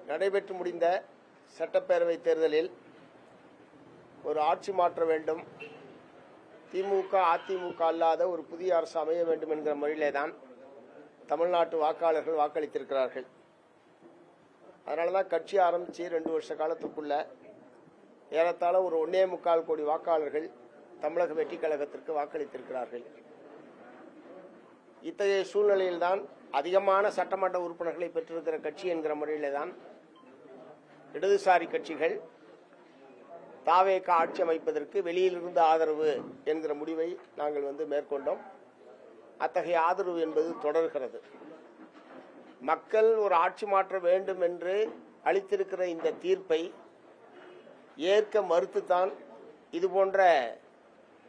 நடைபெற்று முடிந்த சட்டப்பேரவை தேர்தலில் ஒரு ஆட்சி மாற்ற வேண்டும், திமுக அதிமுக அல்லாத ஒரு புதிய அரசு அமைய வேண்டும் என்கிற முறையிலே தான் தமிழ்நாட்டு வாக்காளர்கள் வாக்களித்திருக்கிறார்கள். அதனாலதான் கட்சி ஆரம்பிச்சு 2 வருஷ காலத்துக்குள்ள ஏறத்தாழ ஒரு 1.25 கோடி வாக்காளர்கள் தமிழக வெற்றி கழகத்திற்கு வாக்களித்திருக்கிறார்கள். இத்தகைய சூழ்நிலையில்தான் அதிகமான சட்டமன்ற உறுப்பினர்களை பெற்றிருக்கிற கட்சி என்கிற முறையிலே தான் இடதுசாரி கட்சிகள் தாவேக ஆட்சி அமைப்பதற்கு வெளியிலிருந்து ஆதரவு என்கிற முடிவை நாங்கள் மேற்கொண்டோம். அத்தகைய ஆதரவு என்பது தொடர்கிறது. மக்கள் ஒரு ஆட்சி மாற்ற வேண்டும் என்று அளித்திருக்கிற இந்த தீர்ப்பை ஏற்க மறுத்துத்தான் இதுபோன்ற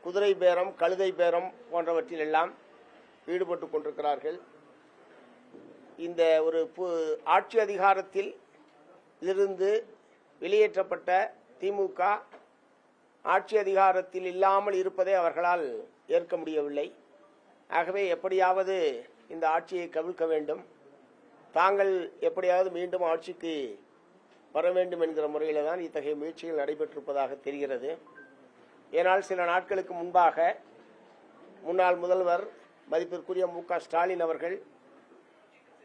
குதிரை பேரம், கழுதை பேரம் போன்றவற்றில் எல்லாம் ஈடுபட்டுக் கொண்டிருக்கிறார்கள். இந்த ஒரு ஆட்சி அதிகாரத்தில் இருந்து வெளியேற்றப்பட்ட திமுக ஆட்சி அதிகாரத்தில் இல்லாமல் இருப்பதை அவர்களால் ஏற்க முடியவில்லை. ஆகவே எப்படியாவது இந்த ஆட்சியை கவிழ்க்க வேண்டும், தாங்கள் எப்படியாவது மீண்டும் ஆட்சிக்கு வர வேண்டும் என்கிற முறையில் தான் இத்தகைய முயற்சிகள் நடைபெற்றிருப்பதாக தெரிகிறது. ஏனால் சில நாட்களுக்கு முன்பாக முன்னாள் முதல்வர் மதிப்பிற்குரிய மு.க. ஸ்டாலின் அவர்கள்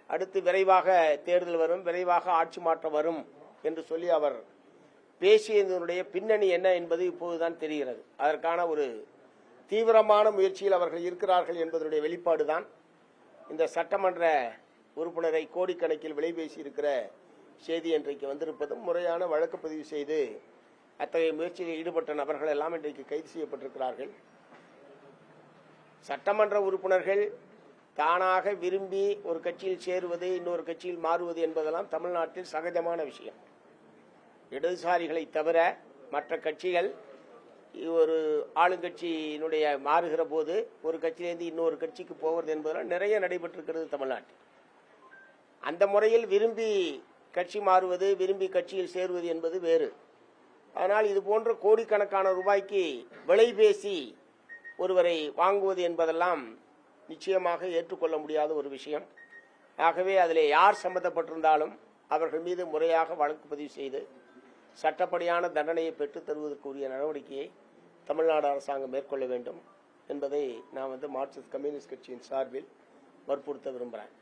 அடுத்து விரைவாக தேர்தல் வரும், விரைவாக ஆட்சி மாற்றம் வரும் என்று சொல்லி அவர் பேசியதனுடைய பின்னணி என்ன என்பது இப்போதுதான் தெரிகிறது. அதற்கான ஒரு தீவிரமான முயற்சியில் அவர்கள் இருக்கிறார்கள் என்பதனுடைய வெளிப்பாடுதான் இந்த சட்டமன்ற உறுப்பினரை கோடிக்கணக்கில் விலை பேசி இருக்கிற செய்தி இன்றைக்கு வந்திருப்பதும், முறையான வழக்கு பதிவு செய்து அத்தகைய முயற்சியில் ஈடுபட்ட நபர்கள் எல்லாம் இன்றைக்கு கைது செய்யப்பட்டிருக்கிறார்கள். சட்டமன்ற உறுப்பினர்கள் தானாக விரும்பி ஒரு கட்சியில் சேருவது, இன்னொரு கட்சியில் மாறுவது என்பதெல்லாம் தமிழ்நாட்டில் சகஜமான விஷயம். இடதுசாரிகளை தவிர மற்ற கட்சிகள் ஒரு ஆளுங்கட்சியினுடைய மாறுகிற போது ஒரு கட்சியிலிருந்து இன்னொரு கட்சிக்கு போவது என்பதெல்லாம் நிறைய நடைபெற்றிருக்கிறது தமிழ்நாட்டில். அந்த முறையில் விரும்பி கட்சி மாறுவது, விரும்பி கட்சியில் சேருவது என்பது வேறு. ஆனால் இது போன்ற கோடிக்கணக்கான ரூபாய்க்கு விலை பேசி ஒருவரை வாங்குவது என்பதெல்லாம் நிச்சயமாக ஏற்றுக்கொள்ள முடியாத ஒரு விஷயம். ஆகவே அதில் யார் சம்பந்தப்பட்டிருந்தாலும் அவர்கள் மீது முறையாக வழக்கு பதிவு செய்து சட்டப்படியான தண்டனையை பெற்றுத் தருவதற்குரிய நடவடிக்கையை தமிழ்நாடு அரசாங்கம் மேற்கொள்ள வேண்டும் என்பதை நான் மார்க்சிஸ்ட் கம்யூனிஸ்ட் கட்சியின் சார்பில் வற்புறுத்த விரும்புகிறேன்.